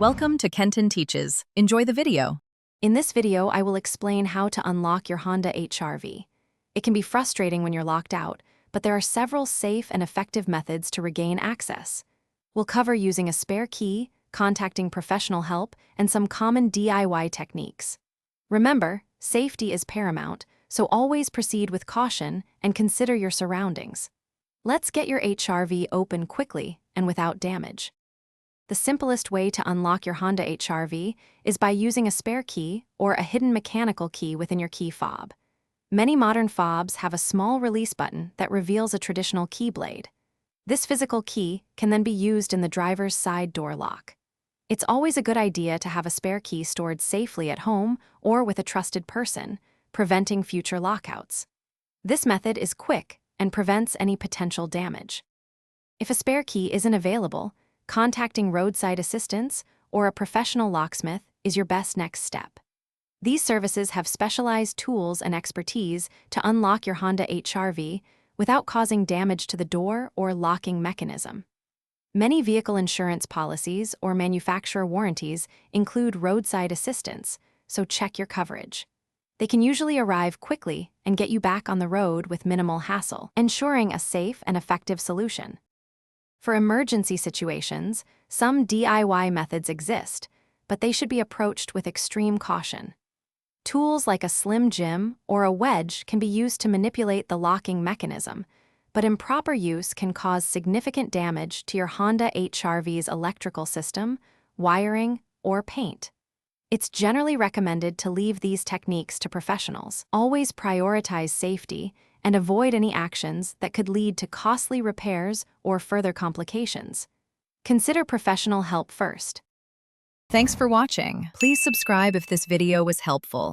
Welcome to Kenton Teaches. Enjoy the video. In this video, I will explain how to unlock your Honda HR-V. It can be frustrating when you're locked out, but there are several safe and effective methods to regain access. We'll cover using a spare key, contacting professional help, and some common DIY techniques. Remember, safety is paramount, so always proceed with caution and consider your surroundings. Let's get your HR-V open quickly and without damage. The simplest way to unlock your Honda HR-V is by using a spare key or a hidden mechanical key within your key fob. Many modern fobs have a small release button that reveals a traditional key blade. This physical key can then be used in the driver's side door lock. It's always a good idea to have a spare key stored safely at home or with a trusted person, preventing future lockouts. This method is quick and prevents any potential damage. If a spare key isn't available, contacting roadside assistance or a professional locksmith is your best next step. These services have specialized tools and expertise to unlock your Honda HR-V without causing damage to the door or locking mechanism. Many vehicle insurance policies or manufacturer warranties include roadside assistance, so check your coverage. They can usually arrive quickly and get you back on the road with minimal hassle, ensuring a safe and effective solution. For emergency situations, some DIY methods exist, but they should be approached with extreme caution. Tools like a slim jim or a wedge can be used to manipulate the locking mechanism, but improper use can cause significant damage to your Honda HR-V's electrical system, wiring, or paint. It's generally recommended to leave these techniques to professionals. Always prioritize safety and avoid any actions that could lead to costly repairs or further complications. Consider professional help first. Thanks for watching. Please subscribe if this video was helpful.